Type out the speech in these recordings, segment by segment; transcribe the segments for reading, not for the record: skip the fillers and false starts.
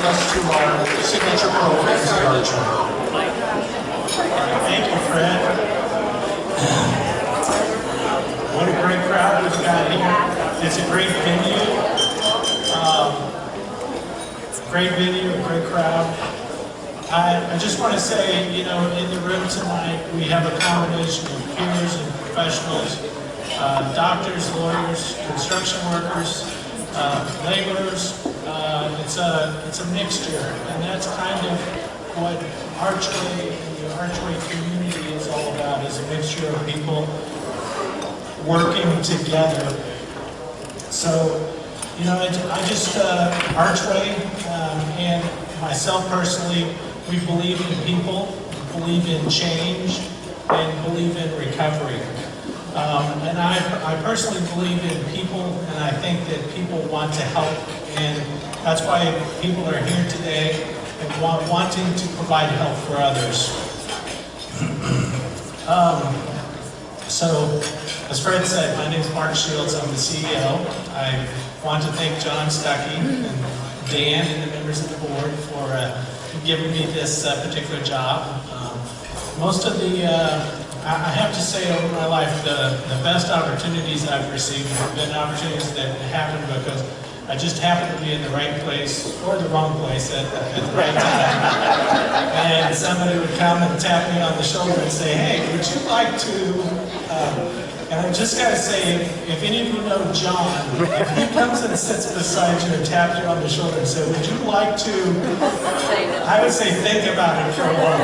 us to our signature programs at ARCHway. Thank you, Fred. What a great crowd we've got here. It's a great venue. Great venue, great crowd. I just want to say, you know, in the room tonight, we have a combination of peers and professionals, doctors, lawyers, construction workers, laborers. It's a mixture, and that's kind of what ARCHway and the ARCHway community is all about, is a mixture of people working together. So, you know, ARCHway and myself personally, we believe in people, believe in change, and believe in recovery. And I personally believe in people, and I think that people want to help, and that's why people are here today and wanting to provide help for others. So, as Fred said, my name is Mark Shields, I'm the CEO. I want to thank John Stuckey and Dan and the members of the board for giving me this particular job. Most of the, I have to say over my life, the best opportunities I've received have been opportunities that happened because I just happened to be in the right place or the wrong place at the right time. And somebody would come and tap me on the shoulder and say, hey, would you like to, and I just got to say, if any of you know John, if he comes and sits beside you and taps you on the shoulder and says, would you like to, I would say think about it for a while.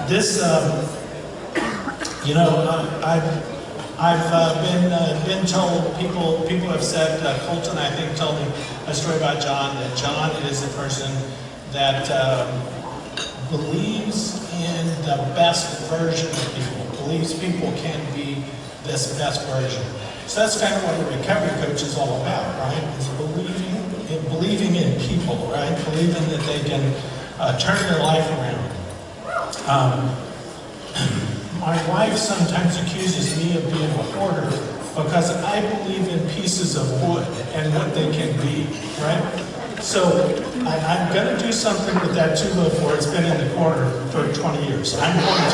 This, you know, I've been told, people have said, Colton I think told me a story about John, that John is a person that believes in the best version of people, believes people can be this best version. So that's kind of what a recovery coach is all about, right? Is believing in people, right? Believing that they can turn their life around. My wife sometimes accuses me of being a hoarder because I believe in pieces of wood and what they can be, right? So I'm going to do something with that 2x4. It's been in the corner for 20 years. I'm going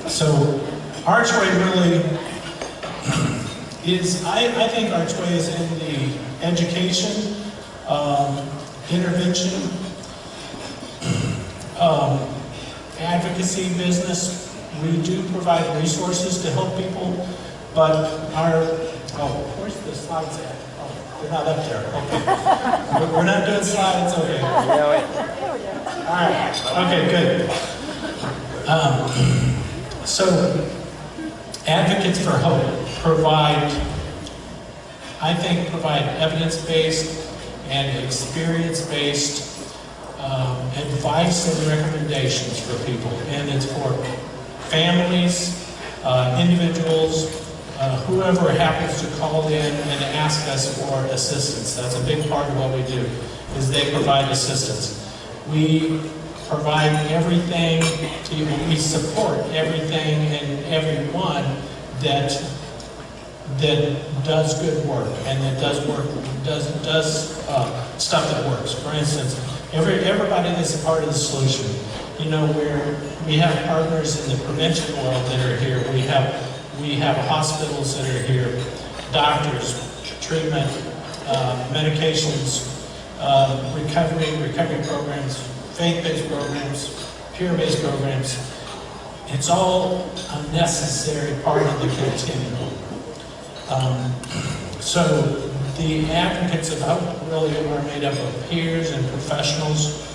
to. So ARCHway really is, I think ARCHway is in the education, intervention, advocacy business. We do provide resources to help people, but where's the slides at? They're not up there, okay. We're not doing slides, okay. All right, okay, good. So, Advocates for Hope provide evidence-based and experience-based advice and recommendations for people. And it's for families, individuals, whoever happens to call in and ask us for assistance. That's a big part of what we do, is they provide assistance. We provide everything to you. We support everything and everyone that does good work and that does stuff that works. For instance, everybody that's a part of the solution. You know, we have partners in the prevention world that are here. We have hospitals that are here, doctors, treatment, medications, recovery programs, faith-based programs, peer-based programs. It's all a necessary part of the continuum. So the Advocates of Hope really are made up of peers and professionals,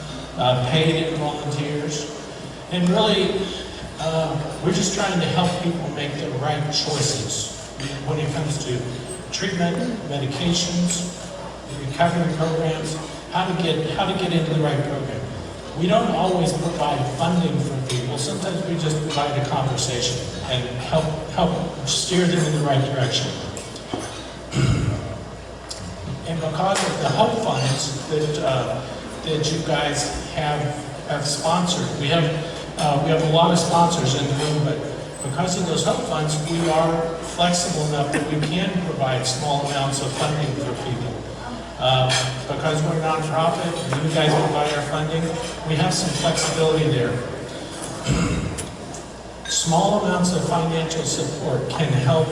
paid and volunteers, and really we're just trying to help people make the right choices when it comes to treatment, medications, recovery programs, how to get into the right program. We don't always provide funding for people. Sometimes we just provide a conversation and help steer them in the right direction. And because of the Hope Funds that you guys have sponsored, we have a lot of sponsors in the room, but because of those HOPE funds, we are flexible enough that we can provide small amounts of funding for people. Because we're a nonprofit, and you guys provide our funding, we have some flexibility there. Small amounts of financial support can help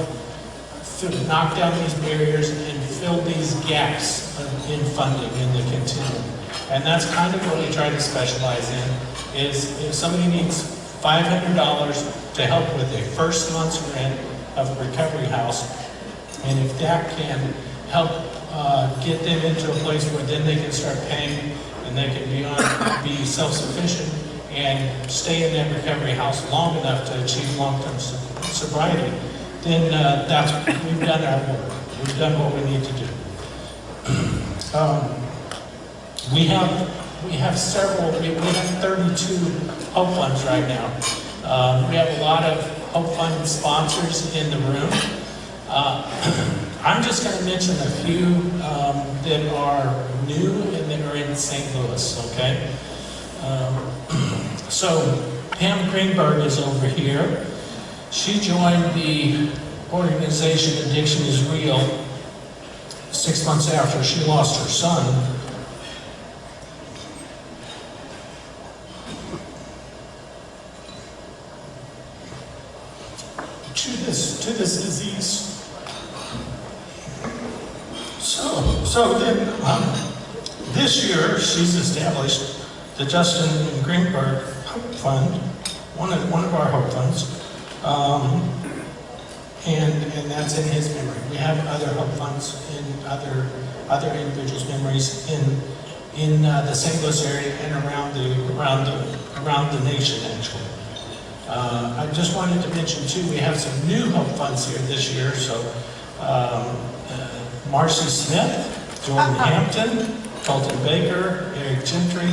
knock down these barriers and fill these gaps in funding in the continuum. And that's kind of what we try to specialize in, is if somebody needs $500 to help with a first month's rent of a recovery house, and if that can help get them into a place where then they can start paying and they can be self-sufficient and stay in that recovery house long enough to achieve long-term sobriety, then we've done our work. We've done what we need to do. We have 32 HOPE funds right now. We have a lot of HOPE fund sponsors in the room. I'm just going to mention a few that are new and that are in St. Louis, okay? So Pam Greenberg is over here. She joined the organization Addiction is Real 6 months after she lost her son. To this disease. So then this year she's established the Justin Greenberg HOPE Fund, one of our HOPE funds, and that's in his memory. We have other HOPE funds in other individuals' memories in the St. Louis area and around the nation actually. I just wanted to mention too, we have some new HOPE funds here this year. So Marcy Smith, Jordan Hampton, Colton Baker, Eric Gentry,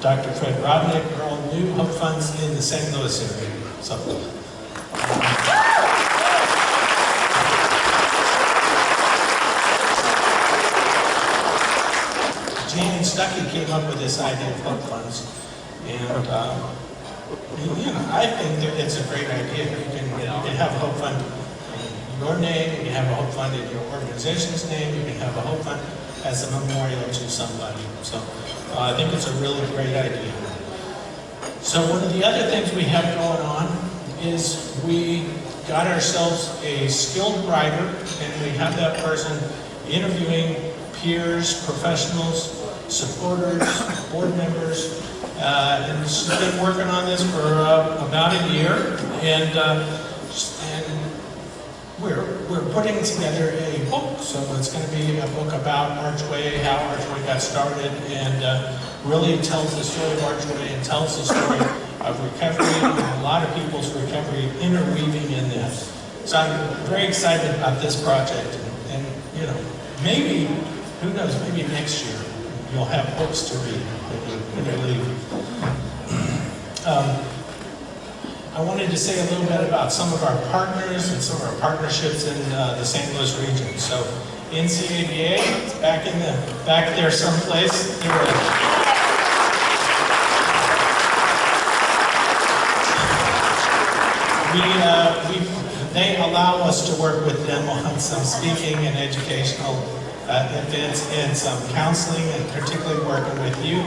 Dr. Fred Rodnick are all new HOPE funds in the St. Louis area. So, Jan Stuckey came up with this idea of HOPE funds, and I think that it's a great idea. You can have a HOPE fund in your name, you can have a HOPE fund in your organization's name, you can have a HOPE fund as a memorial to somebody. So I think it's a really great idea. So one of the other things we have going on is we got ourselves a skilled writer, and we have that person interviewing peers, professionals, supporters, board members, and she's been working on this for about a year, and we're putting together a book. So it's going to be a book about ARCHway, how ARCHway got started, and really tells the story of ARCHway and tells the story of recovery and a lot of people's recovery interweaving in this. So I'm very excited about this project, and maybe, who knows, maybe next year you'll have books to read when you leave. I wanted to say a little bit about some of our partners and some of our partnerships in the St. Louis region. So NCABA, it's back there someplace. They allow us to work with them on some speaking and educational events and some counseling, and particularly working with you.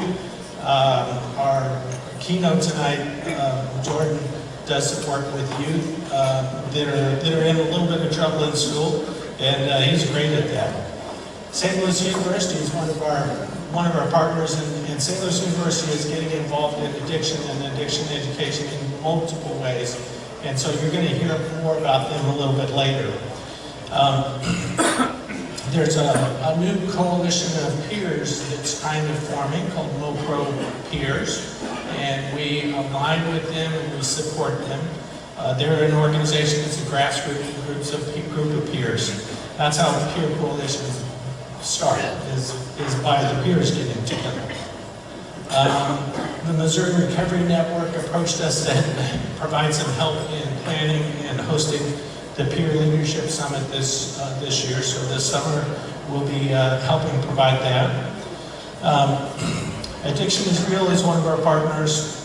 Our keynote tonight, Jordan does some work with youth that are in a little bit of trouble in school, and he's great at that. St. Louis University is one of our partners, and St. Louis University is getting involved in addiction and addiction education in multiple ways, and so you're going to hear more about them a little bit later. There's a new coalition of peers that's kind of forming called MoPro Peers, and we align with them and we support them. They're an organization that's a grassroots group of peers. That's how peer coalitions start, is by the peers getting together. The Missouri Recovery Network approached us to provide some help in planning and hosting the Peer Leadership Summit this year. So this summer we'll be helping provide that. Addiction is Real is one of our partners.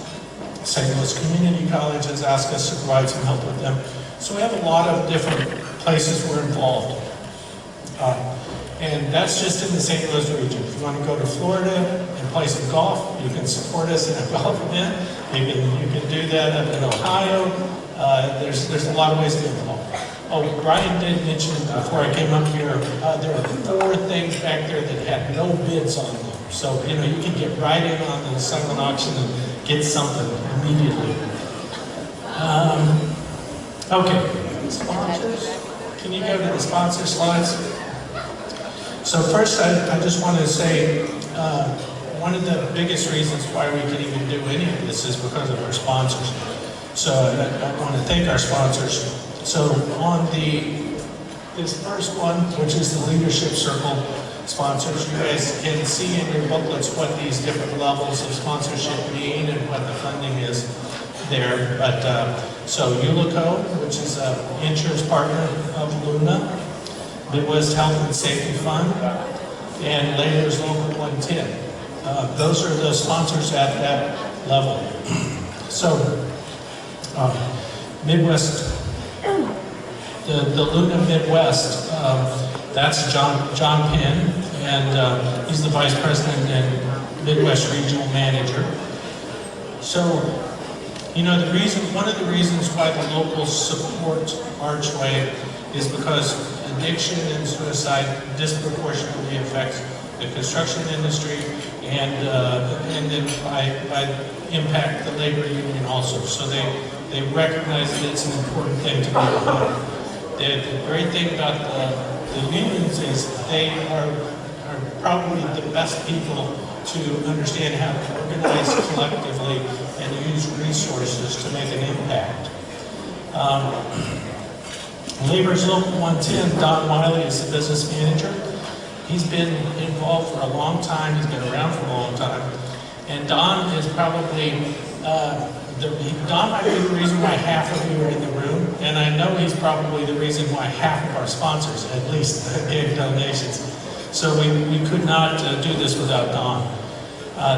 St. Louis Community College has asked us to provide some help with them. So we have a lot of different places we're involved. And that's just in the St. Louis region. If you want to go to Florida and play some golf, you can support us in a golf event. You can do that up in Ohio. There's a lot of ways to get involved. Oh, Brian did mention before I came up here, there are 4 things back there that had no bids on them. So, you can get right in on the silent auction and get something immediately. Okay, sponsors. Can you go to the sponsor slides? So first, I just want to say, one of the biggest reasons why we can even do any of this is because of our sponsors. So I want to thank our sponsors. So on this first one, which is the Leadership Circle sponsors, you guys can see in your booklets what these different levels of sponsorship mean and what the funding is there. But so Ulico, which is an insurance partner of Luna, Midwest Health and Safety Fund, and later is Local 110. Those are the sponsors at that level. So Midwest, the Luna Midwest, that's John Penn, and he's the Vice President and Midwest Regional Manager. So, one of the reasons why the locals support ARCHway is because addiction and suicide disproportionately affects the construction industry and then by impact the labor union also. So they recognize that it's an important thing to be behind. The great thing about the unions is they are probably the best people to understand how to organize collectively and use resources to make an impact. Labor's Local 110, Don Wiley is the business manager. He's been involved for a long time, he's been around for a long time. And Don is probably, Don might be the reason why half of you are in the room, and I know he's probably the reason why half of our sponsors, at least, gave donations. So we could not do this without Don.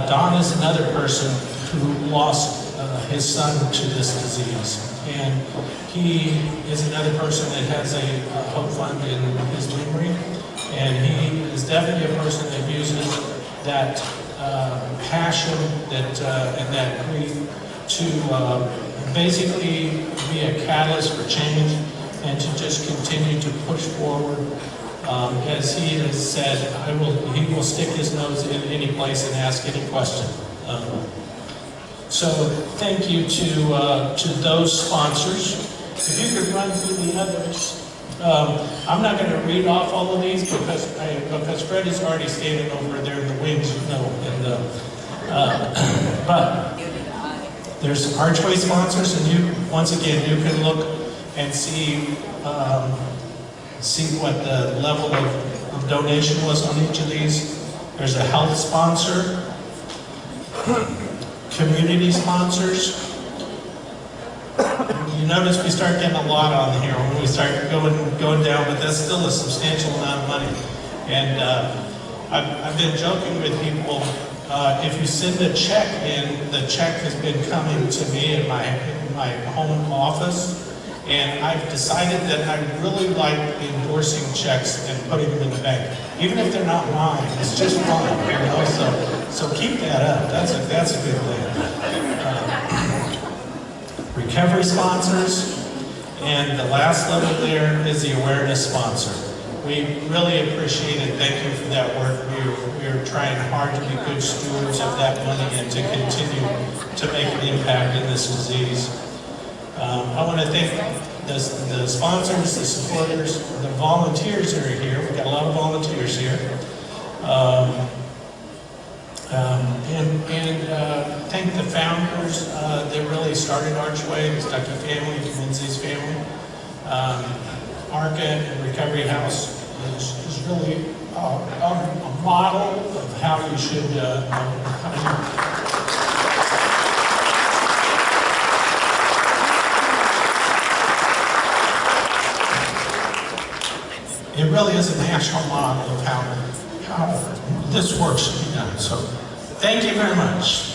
Don is another person who lost his son to this disease. And he is another person that has a hope fund in his memory. And he is definitely a person that uses that passion and that grief to basically be a catalyst for change and to just continue to push forward. As he has said, he will stick his nose in any place and ask any question. So thank you to those sponsors. If you could run through the others. I'm not going to read off all of these because Fred is already standing over there in the wings, but there's ARCHway sponsors, and once again you can look and see what the level of donation was on each of these. There's a health sponsor, community sponsors. You notice we start getting a lot on here when we start going down, but that's still a substantial amount of money. And I've been joking with people, if you send a check in, the check has been coming to me in my home office, and I've decided that I really like endorsing checks and putting them in the bank. Even if they're not mine, it's just fun, so keep that up, that's a good thing. Recovery sponsors, and the last level there is the awareness sponsor. We really appreciate it. Thank you for that work. We're trying hard to be good stewards of that money and to continue to make an impact in this disease. I want to thank the sponsors, the supporters, the volunteers that are here. We've got a lot of volunteers here. And thank the founders that really started ARCHway, the Stuckey family, the Lindsay's family. ARCA and Recovery House is really a model of how you should it really is a national model of how this work should be done. So thank you very much.